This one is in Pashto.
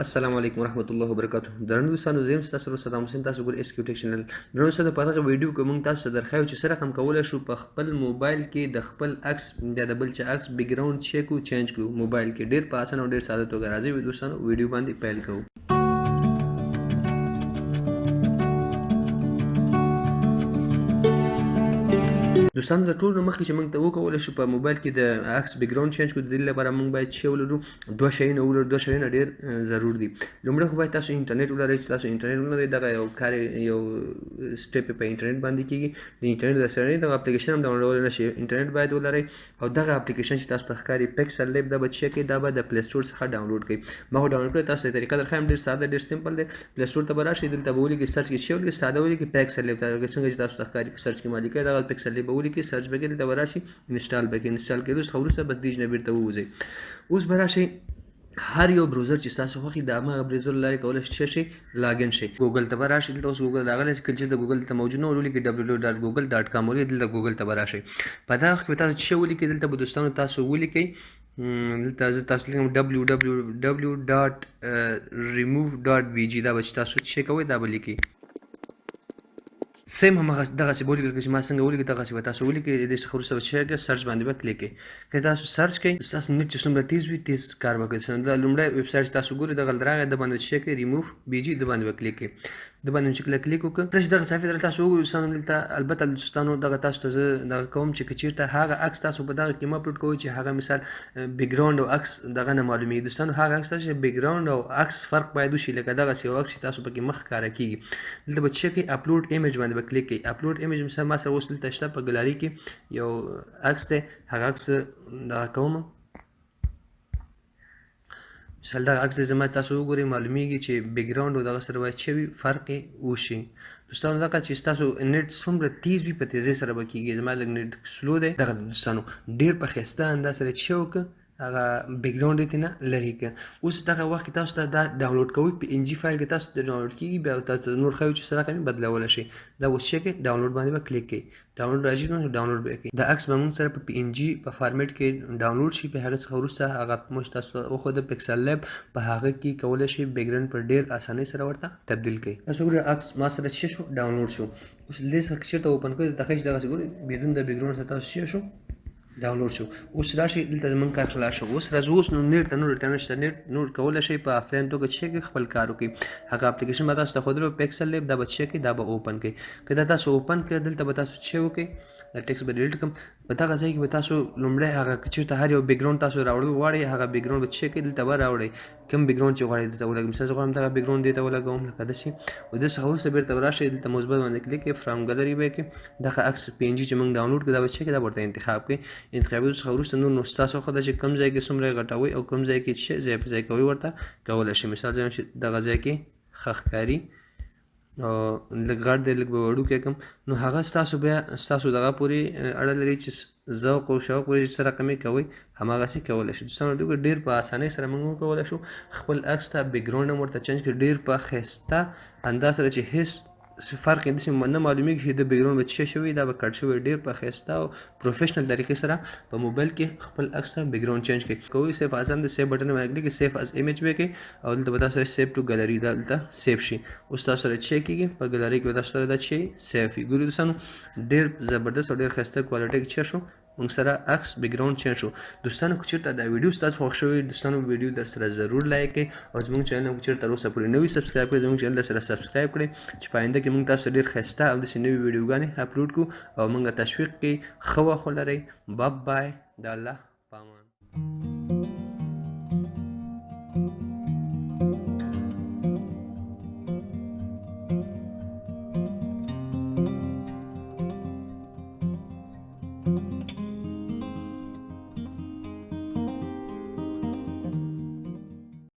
السلام علیکم ورحمۃ الله وبرکاته. درنو دوستانو، زه یم ستاسو سره صدام حسین، تاسو ګورئ اس کیو ټیک چینل. درنو دوستانو، په دغه ویډیو کې موږ تاسو ته درښیو چې څه رقم کولی شو په خپل موبایل کې د خپل عکس یا د بل چا عکس بیک ګراوند چیک او چینج کړو موبایل کې ډېر په اسانه او ډېر ساده توګه. راځئ دوستانو ویډیو باندې پیل کوو. دوستانو، د ټولو مخکې چې موږ ته وکولی شو په موبایل کې د عکس بیک ګراوند چینج کړو، د دې لپاره موږ باید چې ولرو دوه شیونه ولرو. دوه شیونه ډېر ضرور دي. لومړی خو باید تاسو انټرنیټ ولرئ. چې تاسو انټرنیټ ولرئ، دغه یو کار یو سټیپ په انټرنیټ باندې کېږي. د انټرنیټ د سره دغه اپلیکیشن هم ډاونلوډ نه شي. انټرنیټ باید ولرئ او دغه اپلیکیشن چې تاسو ته ښکاري پکسل لیب، دا به چیک کړئ. دا به د پلی سټور څخه ډاونلوډ کړئ. ما خو ډاونلوډ کړی، تاسو ته طریقه درښیم. ډېر ساده، ډېر سمپل دی. پلی سټور ته به راشئ، دلته به ولیکئ سرچ کې چې ولیکئ ساده ولیکئ پکسل لیب. څنګه چې تاسو ته ښکاري په سرچ کې ما لیکئ، دغه پکسل لیب به ولیکئ، سرچ به کوئ، دلته به راشئ، انسټال به کړئ. انسټال کېدو څخه وروسته بس دې نه بیرته ووځئ. اوس به راشئ هر یو براوزر چې تاسو خوښي د هماغه براوزر له لارې کولی شئ چې لاګین شئ. ګوګل ته به راشئ. دلته اوس ګوګل راغلی، چې د ګوګل ته موجود نه ولیکئ www.google.com ولیکئ. دلته ګوګل ته به راشئ. په دغه وخت کې به تاسو چې ولیکئ، دلته به دوستانو تاسو ولیکئ، دلته زه تاسو لیکم www.remove.bg. دا به چې تاسو چې کوئ دا به لیکئ. سیم هماغه دغسې به ولیکئ چې ما څنګه ولیکئ، دغسې به تاسو ولیکئ. دې څخه وروسته به چې سرچ باندې به کلیک کړئ. که تاسو سرچ کړئ، ستاسو نیټ چې څومره تیز وي، تیز کار به کوي. دا لومړی ویبسایټ چې تاسو ګورئ، دغه راغی، د باندې چې کړئ remove bg، د باندې به کلیک کړئ. د باندې چې کلیک وکړه، چې دغه صفحې ته تاسو وګورئ دوستانو، دلته البته دوستانو دغه تاسو ته زه دغه کوم چې که چېرته هغه عکس تاسو په دغه کې اپلوډ کوئ چې هغه مثال بیک ګراوند او عکس دغه نه معلومېږي. دوستانو هغه عکس تاسو چې بیک ګراوند او عکس فرق باید وشي، لکه دغسې یو عکس چې تاسو پکې مخ ښکاره کېږي. دلته به چې کړئ اپلوډ ایمیج باندې به کلیک کړئ. اپلوډ ایمیج مثال ما سره اوس دلته شته په ګلاري کې یو عکس دی، هغه عکس دغه کوم. مثال دغه عکس دی، زما تاسو وګورئ معلومیږي چې بیک ګراوند او دغه سره باید چې وي فرق یې وشي. دوستانو دغه چې ستاسو نیټ څومره تیز وي په تیزۍ سره به کېږي. زما لږ نیټ سلو دی. دغه دوستانو ډېر په ښایسته انداز سره چې وکړه، هغه بیک ګراوند یې ترېنه لرې کړه. اوس دغه وخت کې تاسو ته دا ډاونلوډ کوئ، په ان جي فایل کې تاسو ته ډاونلوډ کېږي. بیا تاسو ته نور ښیو چې څه رقم یې بدلولی شئ. دا اوس چې کړئ ډاونلوډ باندې به کلیک کړئ. ډاونلوډ راشي نو ډاونلوډ به کړئ. دا عکس به موږ سره په پی ان جي په فارمیټ کې ډاونلوډ شي. په هغه څخه وروسته هغه موږ تاسو ته وښوده پکسل لیب، په هغه کې کولی شئ بیک ګراوند په ډېر اسانۍ سره ورته تبدیل کړئ. تاسو ګورئ عکس ما سره چې شو ډاونلوډ شو. اوس دې څخه که چېرته اوپن کړئ، دغه چې دغسې ګورئ بدون د بیک ګراوند سره تاسو چې شو ډاونلوډ شو. اوس راشئ دلته زموږ کار خلاص شو. اوس راځو، اوس نو نیټ ته نور انټرنیټ شته. نیټ نور کولی شئ په آفلاین توګه چې خپل کار وکړئ. هغه اپلیکیشن به تاسو ته ښودلو پکسل لیب، دا به چې کړئ، دا به اوپن کړئ. که دا تاسو اوپن کړئ، دلته به تاسو چې وکړئ، دا ټکس به ډیلیټ کړم. په دغه ځای کې به تاسو لومړی هغه که چېرته هر یو بیک ګراوند تاسو راوړل غواړئ، هغه بیک ګراوند به چې کړئ، دلته به راوړئ. کوم بیک ګراوند چې غواړئ دلته ولګوئ. مثال زه غواړم دغه بیک ګراوند دې ته ولګوم، لکه داسې. و دې څخه وروسته بېرته به راشئ، دلته مثبت باندې کلیک کړئ، فرام ګلري به یې کړئ. دغه عکس پی ان جي چې موږ ډاونلوډ کړو، دا به چې کړئ، دا به ورته انتخاب کړئ. انتخابېدو څخه وروسته نور نو ستاسو خوښه ده چې کوم ځای کې څومره یې غټوئ او کوم ځای کې چې ځای په ځای کوئ ورته کولی شئ. مثال زه چې دغه ځای کې ښه ښکاري او لږ غټ دی، لږ به وړوکی کړم، نو هغه ستاسو بیا ستاسو دغه پورې اړه لري چې ذوق او شوق ورې څه رقم یې کوئ، هماغسې کولی شئ. دوستانو ډېر په اسانۍ سره موږ وکولی شو خپل عکس ته بیک ګراوند هم ورته چینج کړي، ډېر په ښایسته انداز سره چې هېڅ فرق یې داسې نه معلومېږي چې د بیک ګراوند به څه شوي، دا به کټ شوی. ډېر په ښایسته او پروفیشنل طریقې سره په موبایل کې خپل عکس ته بیک ګراوند چینج کړئ. کوئ سیف آسان د سیف بټن باندې کلیک کړئ، سیف از ایمیج به کړئ او دلته به تاسو سره سیف ټو ګلري دا دلته سیف شي. اوس تاسو سره چې کېږي په ګلري کې به تاسو سره دا چې سیف وي. ګورئ دوستانو ډېر زبردست او ډېر ښایسته کوالټۍ کې چې شو موږ سره عکس بیک ګراوند چینج شو. دوستانو که چېرته دا ویډیو ستاسو خوښ شوی، دوستانو ویډیو در سره ضرور لایک کړئ او زموږ چینل که چېرته تر اوسه پورې نه وي سبسکرایب کړئ، زموږ چینل در سره سبسکرایب کړئ چې په آینده کې موږ تاسو ته ډېر ښایسته او داسې نوې ویډیوګانې اپلوډ کړو او موږ تشویق کړئ. ښه وخت ولرئ. بای د الله پامان.